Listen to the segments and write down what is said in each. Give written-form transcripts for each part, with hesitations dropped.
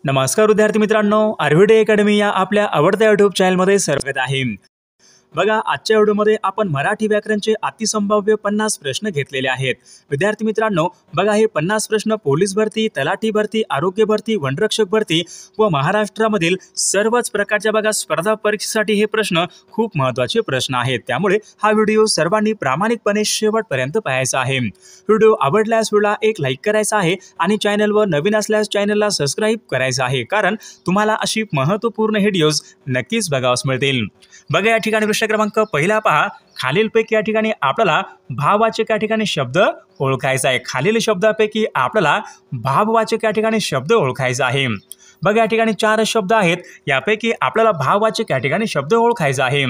नमस्कार विद्यार्थी मित्रांनो, आर्विडे अकॅडमी या आपल्या आवडत्या यूट्यूब चॅनलमध्ये स्वागत आहे। बघा, आजच्या व्हिडिओमध्ये आपण मराठी व्याकरणचे अतिसंभाव्य 50 प्रश्न घेतलेले आहेत। विद्यार्थी मित्रांनो, बघा हे 50 प्रश्न पोलीस भरती, तलाठी भरती, आरोग्य भरती, वनरक्षक भरती व महाराष्ट्रामधील सर्वच प्रकारच्या बघा स्पर्धा परीक्षेसाठी हे प्रश्न खूप महत्त्वाचे प्रश्न आहेत। त्यामुळे हा व्हिडिओ सर्वांनी प्रामाणिकपणे शेवटपर्यंत पाहायचा आहे। व्हिडिओ आवडल्यास व्हिडिओला एक लाईक करायचा आहे आणि चॅनलवर नवीन असल्यास चॅनलला सबस्क्राइब करायचं आहे, कारण तुम्हाला अशी महत्त्वपूर्ण व्हिडिओज नक्कीच बघावयास मिळतील। बघा या ठिकाणी प्रश्न क्रमांक पहिला पहा, खालीलपैकी या ठिकाणी आपल्याला भाववाचक या ठिकाणी शब्द ओळखायचा आहे। खालील शब्दापैकी आपल्याला भाववाचक या ठिकाणी शब्द ओळखायचा आहे। बघा या ठिकाणी 4 शब्द आहेत, यापैकी आपल्याला भाववाचक या ठिकाणी शब्द ओळखायचा आहे।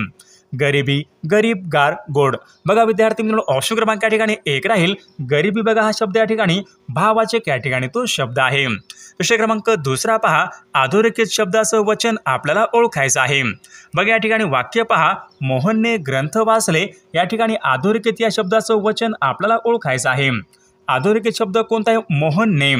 गरिबी, गरीब, गार, गोड। बघा विद्यार्थी मित्रांनो, ऑप्शन क्रमांक या ठिकाणी 1 राहील। गरिबी बघा हा शब्द या ठिकाणी भाववाचक या ठिकाणी तो शब्द आहे। प्रश्न क्रमांक दुसरा पहा, अधोरेखित शब्दाचं वचन आपल्याला ओळखायचं आहे। बघा या ठिकाणी वाक्य पहा, मोहनने ग्रंथ वाचले। या ठिकाणी अधोरेखित या शब्दाचं वचन आपल्याला ओळखायचं आहे। अधोरेखित शब्द कोणता आहे? मोहनने।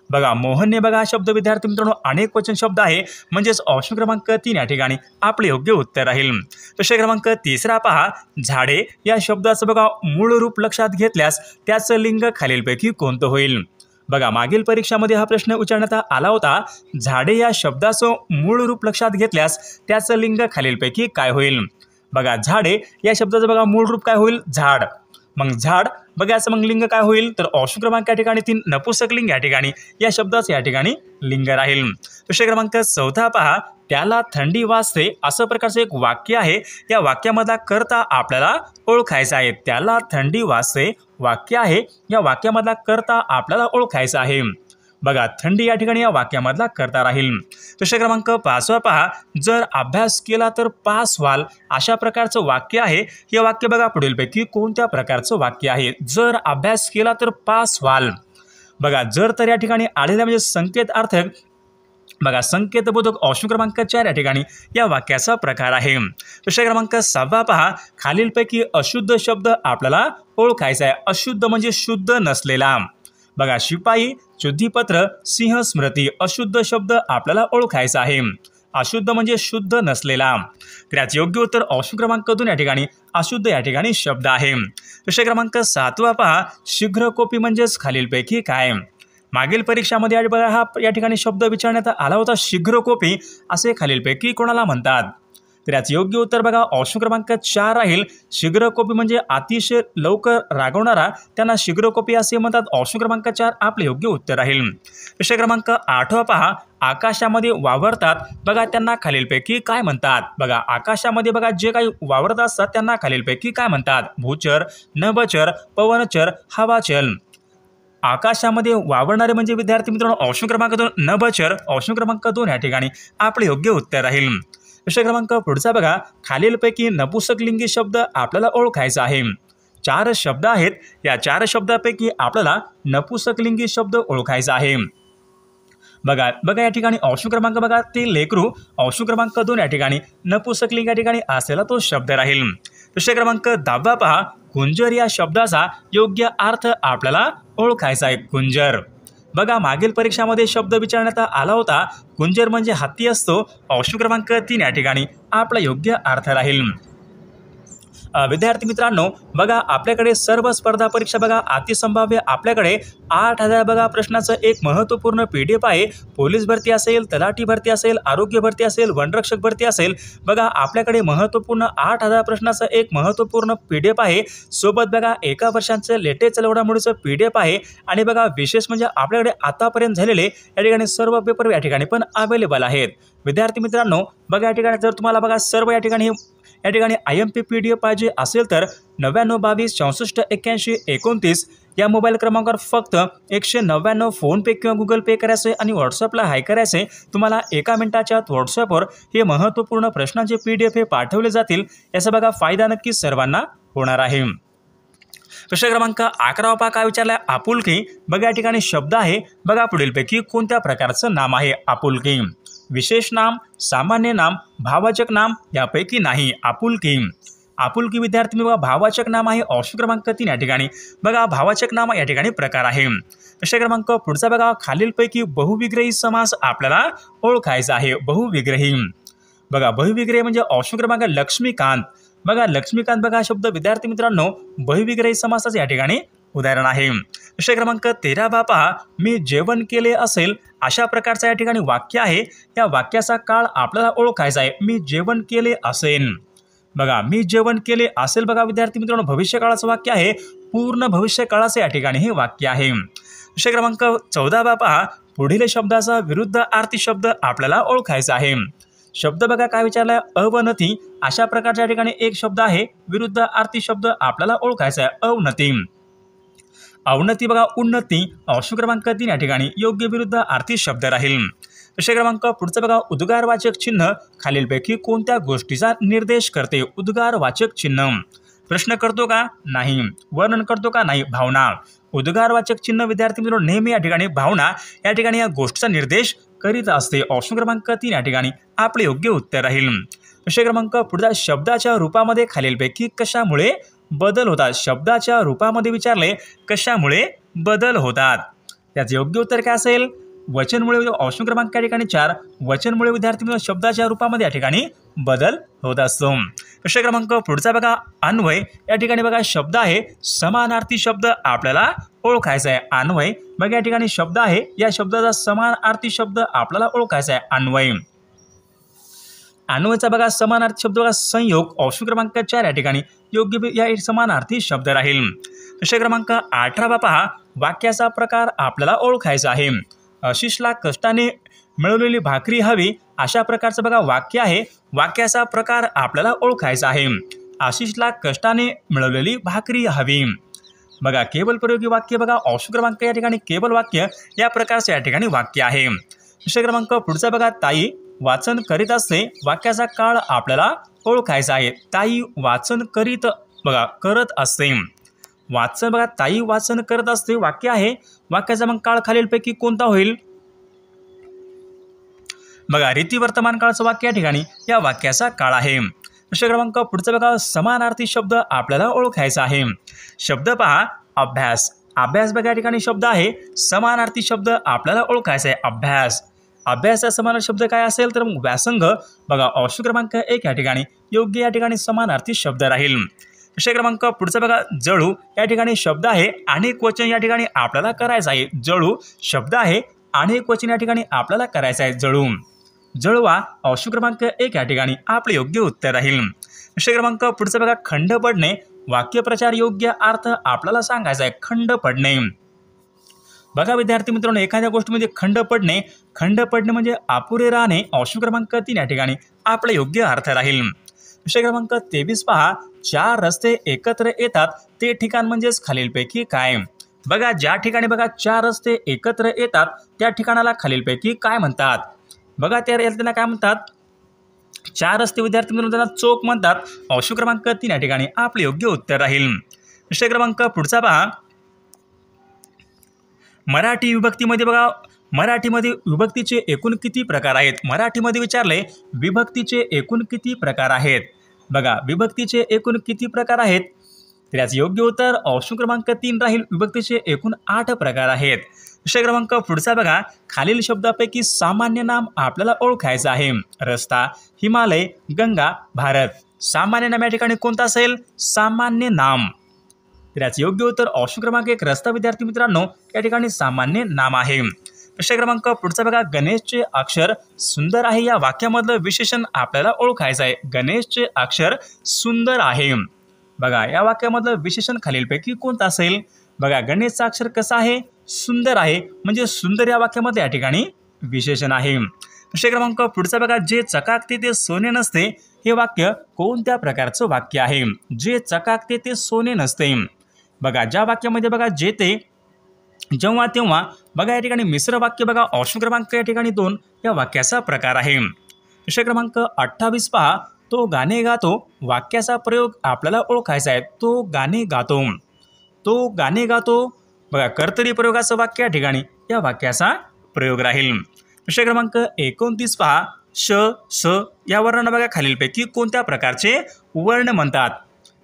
बघा मोहनने बघा हा शब्द विद्यार्थी मित्रांनो अनेक वचन शब्द आहे, म्हणजेच ऑप्शन क्रमांक 3 या ठिकाणी आपले योग्य उत्तर राहील। प्रश्न क्रमांक तिसरा पहा, झाडे या शब्दाचं बघा मूळ रूप लक्षात घेतल्यास त्याचं लिंग खालीलपैकी कोणतं होईल? बघा मागील परीक्षामध्ये हा प्रश्न विचारण्यात आला होता। झाडे या शब्दाचं मूळ रूप लक्षात घेतल्यास त्याचं लिंग खालीलपैकी काय होईल? बघा झाडे या शब्दाचं बघा मूळ रूप काय होईल? झाड। मग झाड बघा याचं मग लिंग काय होईल? तर ऑप्शन क्रमांक या ठिकाणी 3 नपुंसक लिंग या ठिकाणी या शब्दाचं या ठिकाणी लिंग राहील। प्रश्न क्रमांक 4 पहा, त्याला थंडी वाजते असं प्रकारचं एक वाक्य आहे। या वाक्यामधला कर्ता आपल्याला ओळखायचा आहे। त्याला थंडी वाजते वाक्य आहे, या वाक्यामधला कर्ता आपल्याला ओळखायचा आहे। बघा थंडी या ठिकाणी या वाक्यामधला कर्ता राहील। प्रश्न क्रमांक 5 पहा, जर अभ्यास केला तर पास व्हाल अशा प्रकारचं वाक्य आहे। हे वाक्य बघा पुढीलपैकी कोणत्या प्रकारचं वाक्य आहे? जर अभ्यास केला तर पास व्हाल। बघा जर तर या ठिकाणी आलेला म्हणजे संकेत अर्थक बघा संकेतबोधक ऑप्शन क्रमांक 4 या ठिकाणी या वाक्याचा प्रकार आहे। प्रश्न क्रमांक 6 पहा, खालीलपैकी अशुद्ध शब्द आपल्याला ओळखायचा आहे। अशुद्ध म्हणजे शुद्ध नसलेला। बघा शिपाई, शुद्धीपत्र, सिंह, स्मृती अशुद्ध शब्द आपल्याला ओळखायचा आहे। अशुद्ध म्हणजे शुद्ध नसलेला। त्याचे योग्य उत्तर ऑप्शन क्रमांक 2 या ठिकाणी अशुद्ध या ठिकाणी शब्द आहे। प्रश्न क्रमांक 7 पहा, शीघ्रकोपी म्हणजेच खालीलपैकी काय? मागील परीक्षामध्ये बघा हा या ठिकाणी शब्द विचारण्यात आला होता। शीघ्रकोपी असे खालीलपैकी कोणाला म्हणतात? तर याचे योग्य उत्तर बघा ऑप्शन क्रमांक 4 राहील। शीघ्रकोपी म्हणजे अतिशय लवकर रागवणारा, त्यांना शीघ्रकोपी असे म्हणतात। ऑप्शन क्रमांक 4 आपले योग्य उत्तर राहील। प्रश्न क्रमांक 8 पहा, आकाशामध्ये वावरतात बघा त्यांना खालीलपैकी काय म्हणतात? बघा आकाशामध्ये बघा जे काही वावरत असतात त्यांना खालीलपैकी काय म्हणतात? भूचर, नभचर, पवनचर, हवाचल। आकाशामध्ये वावरणारे म्हणजे विद्यार्थी मित्रांनो ऑप्शन क्रमांक 2 नभचर। ऑप्शन क्रमांक 2 या ठिकाणी आपले योग्य उत्तर राहील। प्रश्न क्रमांक पुढचा बघा, खालीलपैकी नपुंसकलिंगी शब्द आपल्याला ओळखायचा आहे। 4 शब्द आहेत, या 4 शब्दापैकी आपल्याला नपुंसकलिंगी शब्द ओळखायचा आहे। बघा या ठिकाणी ऑप्शन क्रमांक बघा ते लेकरू। ऑप्शन क्रमांक 2 या ठिकाणी नपुंसकलिंग या ठिकाणी असलेला तो शब्द राहील। प्रश्न क्रमांक 10 पहा, कुंजर या शब्दाचा योग्य अर्थ आपल्याला ओळखायचा आहे। कुंजर बघा मागील परीक्षामध्ये शब्द विचारण्यात आला होता। कुंजर म्हणजे हत्ती असतो। ऑप्शन क्रमांक 3 या ठिकाणी आपला योग्य अर्थ राहील। विद्यार्थी मित्रांनो, बघा आपल्याकडे सर्व स्पर्धा परीक्षा बघा अतिसंभाव्य आपल्याकडे 8000 बघा प्रश्नाचं एक महत्त्वपूर्ण PDF आहे। पोलीस भरती असेल, तलाठी भरती असेल, आरोग्य भरती असेल, वनरक्षक भरती असेल, बघा आपल्याकडे महत्त्वपूर्ण 8000 प्रश्नाचं एक महत्त्वपूर्ण PDF आहे। सोबत बघा एका वर्षांचं लेटेस्ट घडामोडीचं PDF आहे। आणि बघा विशेष म्हणजे आपल्याकडे आतापर्यंत झालेले या ठिकाणी सर्व पेपर या ठिकाणी पण अवेलेबल आहेत। विद्यार्थी मित्रांनो, बघा या ठिकाणी जर तुम्हाला बघा सर्व या ठिकाणी IMP PDF पाहिजे असेल तर 99 22 64 81 29 या मोबाईल क्रमांकावर फक्त 199 फोनपे किंवा गुगल पे करायचे आणि व्हॉट्सअपला हाय करायचे। तुम्हाला 1 मिनिटाच्या आत व्हॉट्सअपवर हे महत्त्वपूर्ण प्रश्नांचे PDF हे पाठवले जातील। याचा बघा फायदा नक्कीच सर्वांना होणार आहे। प्रश्न क्रमांक 11 पहा काय विचारलाय? आपुलकी। बघा या ठिकाणी शब्द आहे, बघा पुढीलपैकी कोणत्या प्रकारचं नाम आहे? आपुलकी। विशेष नाम, सामान्य नाम, भाववाचक नाम यापैकी नाही। आपुलकी आपुलकी विद्यार्थी बघा भाववाचक नाम आहे ऑप्शन क्रमांक 3 या ठिकाणी बघा भाववाचक नाम या ठिकाणी प्रकार आहे। प्रश्न क्रमांक पुढचा बघा खालीलपैकी बहुविग्रही समास आपल्याला ओळखायचा आहे। बहुविग्रही बघा बहुविग्रही म्हणजे ऑप्शन क्रमांक लक्ष्मीकांत बघा लक्ष्मीकांत बघा शब्द विद्यार्थी मित्रांनो बहुविग्रही समासाचे या ठिकाणी उदाहरण आहे। प्रश्न क्रमांक 13 पहा मी जेवण केले असेल अशा प्रकारचा या ठिकाणी वाक्य आहे। या वाक्याचा काळ आपल्याला ओळखायचा आहे। मी जेवण केले असेल बघा मी जेवण केले असेल बघा विद्यार्थी मित्रांनो भविष्यकाळाचं वाक्य आहे। पूर्ण भविष्यकाळाचे या ठिकाणी हे वाक्य आहे। प्रश्न क्रमांक 14 पहा पुढील शब्दाचा विरुद्ध अर्थी शब्द आपल्याला ओळखायचा आहे। शब्द बघा काय विचारलाय अवनती अशा प्रकारच्या या ठिकाणी एक शब्द आहे। विरुद्ध अर्थी शब्द आपल्याला ओळखायचा आहे अवनती। अवनती बघा उन्नती ऑप्शन क्रमांक 3 या ठिकाणी योग्य विरुद्ध अर्थी शब्द राहील। प्रश्न क्रमांक पुढचा बघा उद्गारवाचक चिन्ह खालीलपैकी कोणत्या गोष्टीचा निर्देश करते। उद्गारवाचक चिन्ह प्रश्न करतो का नाही, वर्णन करतो का नाही, भावना। उद्गारवाचक चिन्ह विद्यार्थी मित्रांनो नेहमी या ठिकाणी भावना या ठिकाणी या गोष्टीचा निर्देश करीत असते। ऑप्शन क्रमांक 3 या ठिकाणी आपले योग्य उत्तर राहील। प्रश्न क्रमांक पुढचा शब्दाच्या रूपामध्ये खालीलपैकी कशामुळे बदल होतात। शब्दाच्या रूपामध्ये विचारले कशामुळे बदल होतात त्याचे योग्य उत्तर काय असेल वचनमुळे। ऑप्शन क्रमांक या ठिकाणी 4 वचनमुळे विद्यार्थी मित्रांनो शब्दाच्या रूपामध्ये या ठिकाणी बदल होत असतो। प्रश्न क्रमांक पुढचा बघा अन्वय या ठिकाणी बघा शब्द आहे समानार्थी शब्द आपल्याला ओळखायचा आहे। अन्वय बघा या ठिकाणी शब्द आहे या शब्दाचा समानार्थी शब्द आपल्याला ओळखायचा आहे अन्वय। अन्वयचा बघा समानार्थी शब्द बघा संयोग ऑप्शन क्रमांक 4 या ठिकाणी योग्य या समानार्थी शब्द राहील। प्रश्न क्रमांक 18 पहा वाक्याचा प्रकार आपल्याला ओळखायचा आहे। आशिषला कष्टाने मिळवलेली भाकरी हवी अशा प्रकारचं बघा वाक्य आहे। वाक्याचा प्रकार आपल्याला ओळखायचा आहे। आशिषला कष्टाने मिळवलेली भाकरी हवी बघा केवल प्रयोगी वाक्य बघा ऑप्शन क्रमांक या ठिकाणी केवल वाक्य या प्रकारचं या ठिकाणी वाक्य आहे। प्रश्न क्रमांक पुढचा बघा ताई वाचन करीत असते वाक्याचा काळ आपल्याला ओळखायचा आहे। ताई वाचन करीत बघा करत असते वाचन बघा ताई वाचन करत असते वाक्य आहे। वाक्याचा मग काळ खालीलपैकी कोणता होईल बघा रीती वर्तमान काळाचं वाक्य या ठिकाणी या वाक्याचा काळ आहे। प्रश्न क्रमांक पुढचा बघा समानार्थी शब्द आपल्याला ओळखायचा आहे। शब्द पहा अभ्यास अभ्यास बघा या ठिकाणी शब्द आहे। समानार्थी शब्द आपल्याला ओळखायचा आहे अभ्यास। अभ्यासाचा समानार्थी शब्द काय असेल तर मग व्यासंग बघा ऑप्शन क्रमांक 1 या ठिकाणी योग्य या ठिकाणी समानार्थी शब्द राहील। प्रश्न क्रमांक पुढचा बघा जळू या ठिकाणी शब्द आहे अनेक वचन या ठिकाणी आपल्याला करायचं आहे। जळू शब्द आहे अनेक वचन या ठिकाणी आपल्याला करायचं आहे जळू जळवा ऑप्शन क्रमांक 1 या ठिकाणी आपले योग्य उत्तर राहील। प्रश्न क्रमांक पुढचा बघा खंड पडणे वाक्यप्रचार योग्य अर्थ आपल्याला सांगायचा आहे। खंड पडणे बघा विद्यार्थी मित्रांनो एखाद्या गोष्टीमध्ये खंड पडणे म्हणजे अपुरे राहणे ऑप्शन क्रमांक 3 या ठिकाणी आपला योग्य अर्थ राहील। प्रश्न क्रमांक 23 पहा 4 रस्ते एकत्र येतात ते ठिकाण म्हणजेच खालीलपैकी काय बघा ज्या ठिकाणी बघा 4 रस्ते एकत्र येतात त्या ठिकाणाला खालीलपैकी काय म्हणतात बघा त्यांना काय म्हणतात 4 रस्ते विद्यार्थी मित्रांनो त्यांना चौक म्हणतात ऑप्शन क्रमांक 3 या ठिकाणी आपले योग्य उत्तर राहील। प्रश्न क्रमांक पुढचा पहा मराठी विभक्तीमध्ये बघा मराठीमध्ये विभक्तीचे एकूण किती प्रकार आहेत। मराठीमध्ये विचारले विभक्तीचे एकूण किती प्रकार आहेत बघा विभक्तीचे एकूण किती प्रकार आहेत तर याचे योग्य उत्तर ऑप्शन क्रमांक 3 राहील विभक्तीचे एकूण 8 प्रकार आहेत। प्रश्न क्रमांक पुढचा बघा खालील शब्दापैकी सामान्य नाम आपल्याला ओळखायचं आहे। रस्ता हिमालय गंगा भारत सामान्य नाम या ठिकाणी कोणता असेल सामान्य नाम तर याचे योग्य उत्तर ऑप्शन क्रमांक 1 रस्ता विद्यार्थी मित्रांनो या ठिकाणी सामान्य नाम आहे। प्रश्न क्रमांक पुढचा बघा गणेशचे अक्षर सुंदर आहे या वाक्यामधलं विशेषण आपल्याला ओळखायचं आहे। गणेशचे अक्षर सुंदर आहे बघा या वाक्यामधलं विशेषण खालीलपैकी कोणतं असेल बघा गणेशचा अक्षर कसा आहे सुंदर आहे म्हणजे सुंदर या वाक्यामध्ये या ठिकाणी विशेषण आहे। प्रश्न क्रमांक पुढचा बघा जे चकाकते ते सोने नसते हे वाक्य कोणत्या प्रकारचं वाक्य आहे। जे चकाकते ते सोने नसते बघा ज्या वाक्यामध्ये बघा जे ते जेव्हा तेव्हा बघा या ठिकाणी मिश्र वाक्य बघा ऑप्शन क्रमांक या ठिकाणी 2 या वाक्याचा प्रकार आहे। प्रश्न क्रमांक 28 पहा तो गाणे गातो वाक्याचा प्रयोग आपल्याला ओळखायचा आहे। तो गाणे गातो तो गाणे गातो बघा कर्तरी प्रयोगाचं वाक्य या ठिकाणी या वाक्याचा प्रयोग राहील। प्रश्न क्रमांक 29 पहा श स या वर्णांना बघा खालीलपैकी कोणत्या प्रकारचे वर्ण म्हणतात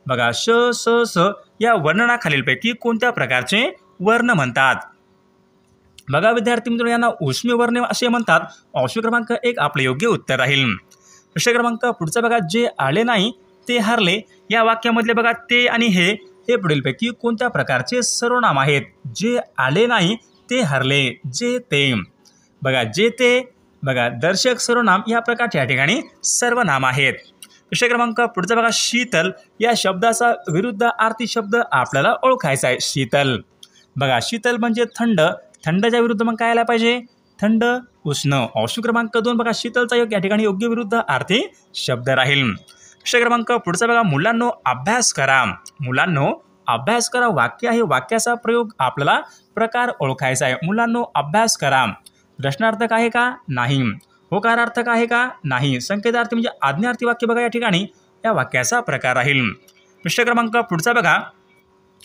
बघा श स स या वर्णनाखालीलपैकी कोणत्या प्रकारचे वर्ण म्हणतात? बघा विद्यार्थी मित्रांनो, यांना उष्मी वर्ण असे म्हणतात. ऑप्शन क्रमांक 1 आपले योग्य उत्तर राहील. प्रश्न क्रमांक पुढचा बघा, जे आले नाही ते हरले या वाक्यामधले बघा ते आणि हे पुढीलपैकी कोणत्या प्रकारचे सर्वनाम आहेत? जे आले नाही ते हरले, जे ते. बघा जे ते बघा दर्शक सर्वनाम या प्रकारचे या ठिकाणी सर्वनाम आहेत. प्रश्न क्रमांक पुढचा बघा, शीतल या शब्दाचा विरुद्धार्थी शब्द आपल्याला ओळखायचा आहे. शीतल बघा शीतल म्हणजे थंड, थंडच्या विरुद्ध मग काय आला पाहिजे? थंड, उष्ण. ऑप्शन क्रमांक 2 बघा शीतलचा या ठिकाणी योग्य विरुद्धार्थी शब्द राहील. प्रश्न क्रमांक पुढचा बघा, मुलांनो अभ्यास करा. मुलांनो अभ्यास करा वाक्य आहे, वाक्याचा प्रयोग आपल्याला प्रकार ओळखायचा आहे. मुलांनो अभ्यास करा प्रश्नार्थक आहे का? नाही. होकारार्थक आहे का? नाही. संकेतार्थी म्हणजे आज्ञार्थी वाक्य बघा या ठिकाणी या वाक्याचा प्रकार राहील. प्रश्न क्रमांक पुढचा बघा,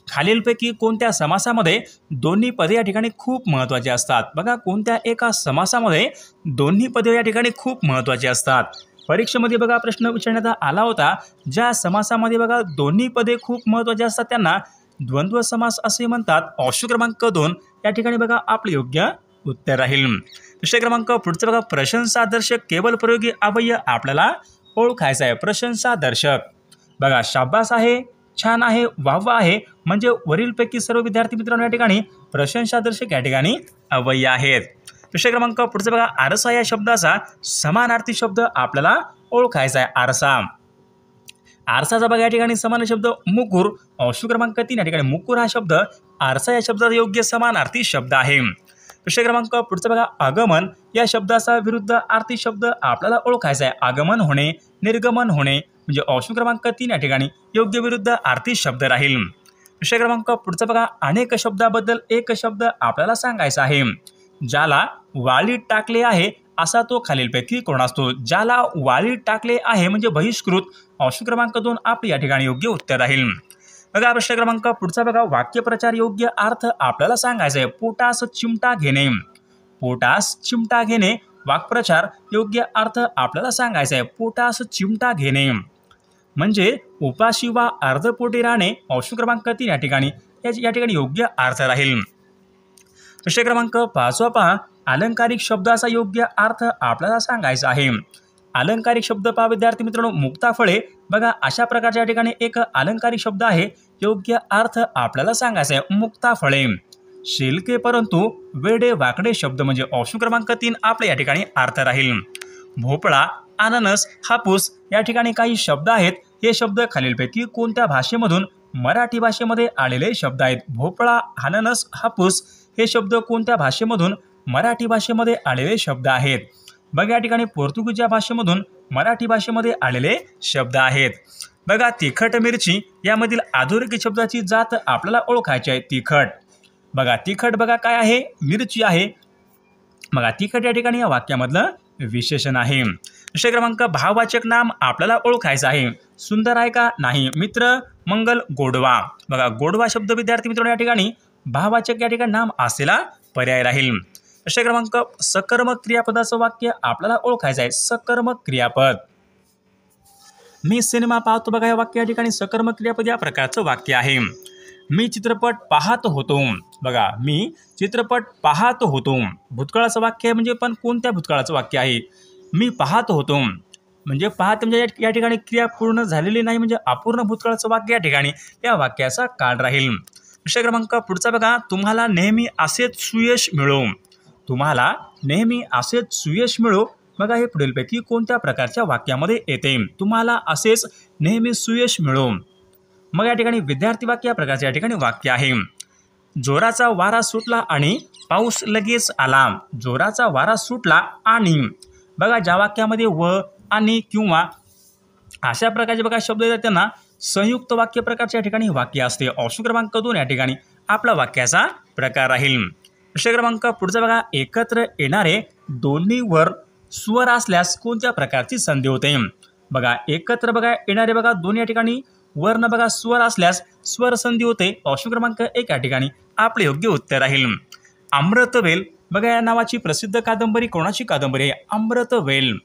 खालीलपैकी कोणत्या समासामध्ये दोन्ही पदे या ठिकाणी खूप महत्त्वाची असतात? बघा कोणत्या एका समासामध्ये दोन्ही पदे या ठिकाणी खूप महत्त्वाची असतात? परीक्षेमध्ये बघा प्रश्न विचारण्यात आला होता, ज्या समासामध्ये बघा दोन्ही पदे खूप महत्त्वाची असतात त्यांना द्वंद्व समास असे म्हणतात. ऑप्शन क्रमांक 2 या ठिकाणी बघा आपले योग्य उत्तर राहील. प्रश्न क्रमांक पुढचा बघा, प्रशंसादर्शक केवल प्रयोगी अव्यय आपल्याला ओळखायचा आहे. प्रशंसादर्शक बघा शाबास आहे, छान आहे, वाह आहे म्हणजे वरीलपैकी सर्व विद्यार्थी मित्रांनो या ठिकाणी प्रशंसादर्शक या ठिकाणी अव्यय आहेत. प्रश्न क्रमांक पुढचा बघा, आरसा या शब्दाचा समानार्थी शब्द आपल्याला ओळखायचा आहे. आरसा आरसाचा बघा या ठिकाणी समान शब्द मुकुर. ऑप्शन क्रमांक 3 या ठिकाणी मुकुर हा शब्द आरसा या शब्दाचा योग्य समानार्थी शब्द आहे. प्रश्न क्रमांक पुढचा बघा, आगमन या शब्दाचा विरुद्धार्थी शब्द आपल्याला ओळखायचा आहे. आगमन होणे, निर्गमन होणे म्हणजे ऑप्शन क्रमांक 3 या ठिकाणी योग्य विरुद्धार्थी शब्द राहील. प्रश्न क्रमांक पुढचा बघा, अनेक शब्दाबद्दल एक शब्द आपल्याला सांगायचा आहे. ज्याला वाळीत टाकले आहे असा तो खालीलपैकी कोण असतो? ज्याला वाळीत टाकले आहे म्हणजे बहिष्कृत. ऑप्शन क्रमांक 2 आपले या ठिकाणी योग्य उत्तर राहील. बघा प्रश्न क्रमांक पुढचा बघा, वाक्यप्रचार योग्य अर्थ आपल्याला सांगायचा आहे. पोटास चिमटा घेणे. पोटास चिमटा घेणे वाक्प्रचार योग्य अर्थ आपल्याला सांगायचा आहे. पोटास चिमटा घेणे म्हणजे उपाशी वा अर्धपोटी राहणे. ऑप्शन क्रमांक 3 या ठिकाणी योग्य अर्थ राहील. प्रश्न क्रमांक 5 पहा, अलंकारिक शब्दाचा योग्य अर्थ आपल्याला सांगायचा आहे. अलंकारिक शब्द पहा विद्यार्थी मित्रांनो, मुक्ताफळे बघा अशा प्रकारच्या या ठिकाणी एक अलंकारिक शब्द आहे. योग्य अर्थ आपल्याला सांगायचा आहे. मुक्ताफळे. शिलके परंतु वेडे वाकडे शब्द म्हणजे ऑप्शन क्रमांक 3 आपल्या या ठिकाणी अर्थ राहील. भोपळा, अननस, हापूस या ठिकाणी काही शब्द आहेत. हे शब्द खालीलपैकी कोणत्या भाषेमधून मराठी भाषेमध्ये आलेले शब्द आहेत? भोपळा, अननस, हापूस हे शब्द कोणत्या भाषेमधून मराठी भाषेमध्ये आलेले शब्द आहेत? बघा या ठिकाणी पोर्तुगीज या भाषेमधून मराठी भाषेमध्ये आलेले शब्द आहेत. बघा तिखट मिरची यामधील अधोरेखित शब्दाची जात आपल्याला ओळखायची आहे. तिखट बघा तिखट बघा काय आहे? मिरची आहे. बघा तिखट या ठिकाणी या वाक्यामधलं विशेषण आहे. प्रश्न क्रमांक, भाववाचक नाम आपल्याला ओळखायचं आहे. सुंदर आहे का? नाही. मित्र, मंगल, गोडवा. बघा गोडवा शब्द विद्यार्थी मित्रांनो या ठिकाणी भाववाचक या ठिकाणी नाम असलेला पर्याय राहील. प्रश्न क्रमांक, सकर्मक क्रियापदाचं वाक्य आपल्याला ओळखायचं आहे. सकर्मक क्रियापद. मी सिनेमा पाहतो बघा या वाक्य या ठिकाणी सकर्मक क्रियापद या प्रकारचं वाक्य आहे. मी चित्रपट पाहत होतो. बघा मी चित्रपट पाहत होतो भूतकाळाचं वाक्य आहे म्हणजे पण कोणत्या भूतकाळाचं वाक्य आहे? मी पाहत होतो म्हणजे पाहत म्हणजे या ठिकाणी क्रिया पूर्ण झालेली नाही म्हणजे अपूर्ण भूतकाळाचं वाक्य या ठिकाणी या वाक्याचा काळ राहील. प्रश्न क्रमांक पुढचा बघा, तुम्हाला नेहमी असेच सुयश मिळो. तुम्हाला नेहमी असेच सुयश मिळो बघा हे पुढीलपैकी कोणत्या प्रकारच्या वाक्यामध्ये येते? तुम्हाला असेच नेहमी सुयश मिळो. मग या ठिकाणी विद्यार्थी वाक्य या प्रकारच्या या ठिकाणी वाक्य आहे. जोराचा वारा सुटला आणि पाऊस लगेच आला. जोराचा वारा सुटला आणि बघा ज्या वाक्यामध्ये व, आणि, किंवा अशा प्रकारचे बघा शब्द येतात त्यांना संयुक्त वाक्य प्रकारच्या ठिकाणी वाक्य असते. ऑप्शन क्रमांक 2 या ठिकाणी आपला वाक्याचा प्रकार राहील. प्रश्न क्रमांक पुढचा बघा, एकत्र येणारे दोन्ही वर स्वर असल्यास कोणत्या प्रकारची संधी होते? बघा एकत्र बघा येणारे बघा दोन्ही या ठिकाणी वर्ण बघा स्वर असल्यास स्वर संधी होते. ऑप्शन क्रमांक 1 या ठिकाणी आपले योग्य उत्तर राहील. अमृतवेल बघा या नावाची प्रसिद्ध कादंबरी कोणाची कादंबरी आहे? अमृतवेल.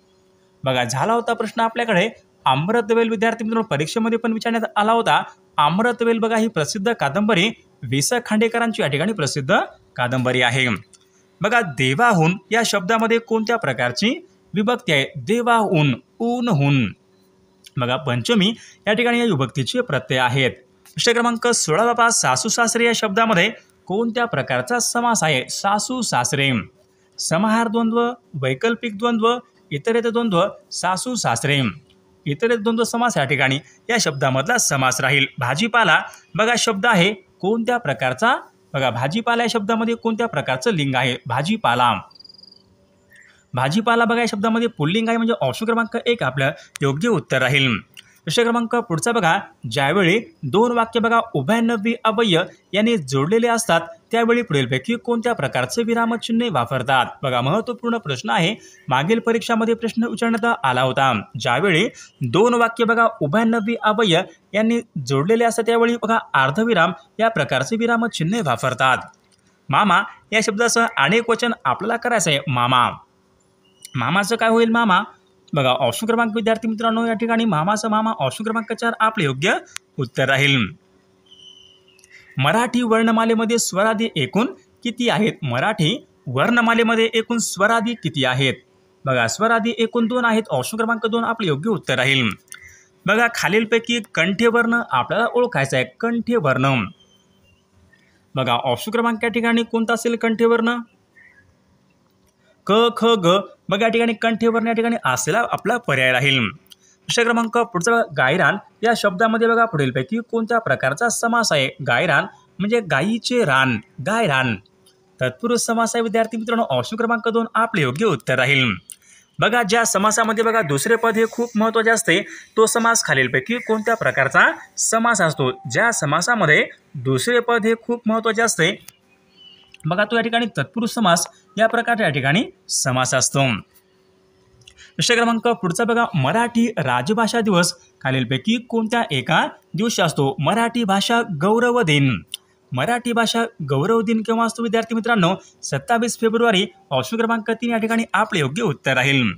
बघा झाला होता प्रश्न आपल्याकडे अमृतवेल विद्यार्थी मित्रांनो परीक्षेमध्ये पण विचारण्यात आला होता। अमृतवेल बघा ही प्रसिद्ध कादंबरी वि.स. खांडेकरांची या ठिकाणी प्रसिद्ध कादंबरी आहे। बघा देवाहून या शब्दामध्ये कोणत्या प्रकारची विभक्ती आहे? देवाहून, ऊनहून। बघा पंचमी या ठिकाणी या विभक्तीचे प्रत्यय आहेत। प्रश्न क्रमांक 16 बाबा सासू सासरे या शब्दामध्ये कोणत्या प्रकारचा समास आहे? सासू सासरे। समाहार द्वंद्व, वैकल्पिक द्वंद्व, इतरेतर द्वंद्व, सासू सासरे। इतरेतर द्वंद्व समास या ठिकाणी या शब्दामधला समास राहील। भाजीपाला बघा शब्द आहे कोणत्या प्रकारचा? बघा भाजीपाला या शब्दामध्ये कोणत्या प्रकारचं लिंग आहे? भाजीपाला। भाजीपाला बघा या शब्दामध्ये पुल्लिंग आहे म्हणजे ऑप्शन क्रमांक 1 आपलं योग्य उत्तर राहील। प्रश्न क्रमांक पुढचा बघा ज्यावेळी दोन वाक्य बघा उभयनवी अव्यय यांनी जोडलेले असतात त्यावेळी पुढीलपैकी कोणत्या प्रकारचे विरामचिन्हे वापरतात? बघा महत्त्वपूर्ण प्रश्न आहे, मागील परीक्षामध्ये प्रश्न विचारण्यात आला होता। ज्यावेळी दोन वाक्य बघा उभयनवी अव्यय यांनी जोडलेले असतात त्यावेळी बघा अर्धविराम या प्रकारचे विरामचिन्हे वापरतात। मामा या शब्दासह अनेक वचन आपल्याला करायचं आहे। मामा, मामाचं काय होईल? मामा। बघा ऑप्शन क्रमांक विद्यार्थी मित्रांनो या ठिकाणी मामाचं मामा ऑप्शन क्रमांक 4 आपले योग्य उत्तर राहील। मराठी वर्णमालेमध्ये स्वरादी एकूण किती आहेत? मराठी वर्णमालेमध्ये एकूण स्वरादी किती आहेत? बघा स्वरादी एकूण 2 आहेत। ऑप्शन क्रमांक 2 आपले योग्य उत्तर राहील। बघा खालीलपैकी कंठ्यवर्ण आपल्याला ओळखायचा आहे। कंठ्यवर्ण बघा ऑप्शन क्रमांक या ठिकाणी कोणता असेल? कंठ्यवर्ण क ख ग बघा या ठिकाणी कंठ्यवर्ण या ठिकाणी असलेला आपला पर्याय राहील। प्रश्न क्रमांक पुढचा गायरान या शब्दामध्ये बघा पुढीलपैकी कोणत्या प्रकारचा समास आहे? गायरान म्हणजे गायीचे रान, गायरान। तत्पुरुष समास आहे विद्यार्थी मित्रांनो ऑप्शन क्रमांक 2 आपले योग्य उत्तर राहील। बघा ज्या समासामध्ये बघा दुसरे पद हे खूप महत्त्वाचे असते तो समास खालीलपैकी कोणत्या प्रकारचा समास असतो? ज्या समासामध्ये दुसरे पद हे खूप महत्त्वाचे असते बघा तो या ठिकाणी तत्पुरुष समास या प्रकारच्या या ठिकाणी समास असतो। प्रश्न क्रमांक पुढचा बघा मराठी राजभाषा दिवस खालीलपैकी कोणत्या एका दिवशी असतो? मराठी भाषा गौरव दिन। मराठी भाषा गौरव दिन केव्हा असतो विद्यार्थी मित्रांनो? 27 फेब्रुवारी ऑप्शन क्रमांक 3 या ठिकाणी आपले योग्य उत्तर राहील।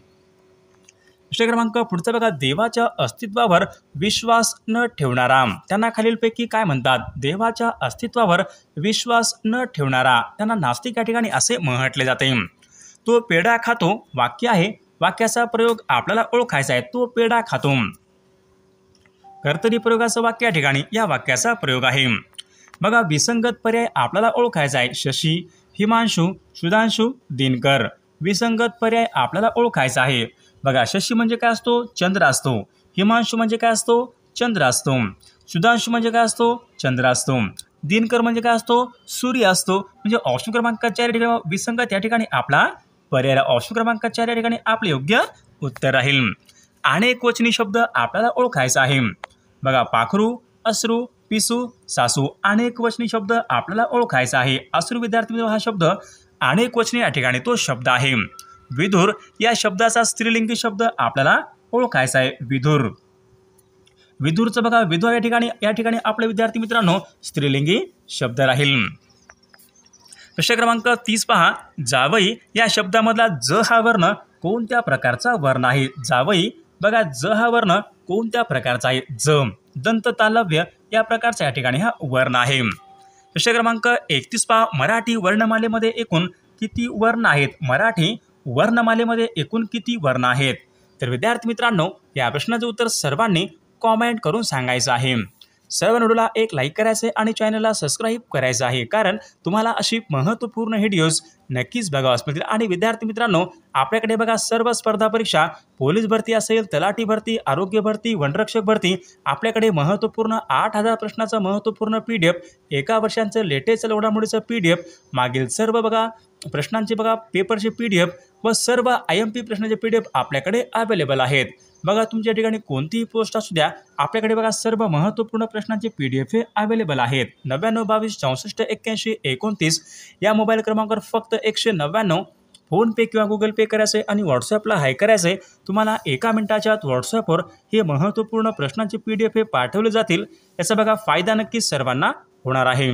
प्रश्न क्रमांक पुढचा बघा देवाच्या अस्तित्वावर विश्वास न ठेवणारा त्यांना खालीलपैकी काय म्हणतात? देवाच्या अस्तित्वावर विश्वास न ठेवणारा त्यांना नास्तिक या ठिकाणी असे म्हटले जाते। तो पेढा खातो वाक्य आहे, वाक्याचा प्रयोग आपल्याला ओळखायचा आहे। तो पेढा खातो कर्तरी प्रयोगाचं वाक्य या ठिकाणी या वाक्याचा प्रयोग आहे। बघा विसंगत पर्याय आपल्याला ओळखायचा आहे। शशी, हिमांशु, सुधांशु, दिनकर। विसंगत पर्याय आपल्याला ओळखायचा आहे। बघा शशी म्हणजे काय असतो? चंद्र असतो। हिमांशु म्हणजे काय असतो? चंद्र असतो। सुधांशु म्हणजे काय असतो? चंद्र असतो। दिनकर म्हणजे काय असतो? सूर्य असतो। म्हणजे ऑप्शन क्रमांक 4 या ठिकाणी विसंगत या ठिकाणी आपला पर्याय ऑप्शन क्रमांक 4 या ठिकाणी आपले योग्य उत्तर राहील। अनेक वचनी शब्द आपल्याला ओळखायचा आहे। बघा पाखरू, अश्रू, पिसू, सासू अनेक वचनी शब्द आपल्याला ओळखायचा आहे। अश्रू विद्यार्थी हा शब्द अनेक वचनी या ठिकाणी तो शब्द आहे। विधुर या शब्दाचा स्त्रीलिंगी शब्द आपल्याला ओळखायचा आहे। विधुर, विधुरचं बघा विधवा या ठिकाणी आपले विद्यार्थी मित्रांनो स्त्रीलिंगी शब्द राहील। प्रश्न क्रमांक 30 पहा जावई या शब्दामधला ज हा वर्ण कोणत्या प्रकारचा वर्ण आहे? जावई बघा ज हा वर्ण कोणत्या प्रकारचा आहे? ज दंत तालव्य या प्रकारचा या ठिकाणी हा वर्ण आहे। प्रश्न क्रमांक 31 पहा मराठी वर्णमालेमध्ये एकूण किती वर्ण आहेत? मराठी वर्णमालेमध्ये एकूण किती वर्ण आहेत? तर विद्यार्थी मित्रांनो या प्रश्नाचं उत्तर सर्वांनी कॉमेंट करून सांगायचं आहे। सर्व व्हिडिओला एक लाईक करायचं आहे आणि चॅनलला सबस्क्राईब करायचं आहे कारण तुम्हाला अशी महत्त्वपूर्ण व्हिडिओज नक्कीच बघावास मिळतील। आणि विद्यार्थी मित्रांनो आपल्याकडे बघा सर्व स्पर्धा परीक्षा पोलीस भरती असेल, तलाठी भरती, आरोग्य भरती, वनरक्षक भरती आपल्याकडे महत्त्वपूर्ण 8000 प्रश्नाचं महत्त्वपूर्ण PDF, एका वर्षांचं लेटेस्ट घडामोडीचं PDF, मागील सर्व बघा प्रश्नांचे बघा पेपरचे PDF व सर्व IMP प्रश्नाचे PDF आपल्याकडे अवेलेबल आहेत। बघा तुमच्या ठिकाणी कोणतीही पोस्ट असू द्या आपल्याकडे बघा सर्व महत्त्वपूर्ण प्रश्नांचे PDF अवेलेबल आहेत। 99 22 64 81 29 या मोबाईल क्रमांकावर फक्त 199 फोनपे किंवा गुगल पे करायचे आणि व्हॉट्सअपला हाय करायचे। तुम्हाला एका मिनिटाच्या आत व्हॉट्सअपवर हे महत्त्वपूर्ण प्रश्नांचे PDF पाठवले जातील। याचा बघा फायदा नक्कीच सर्वांना होणार आहे।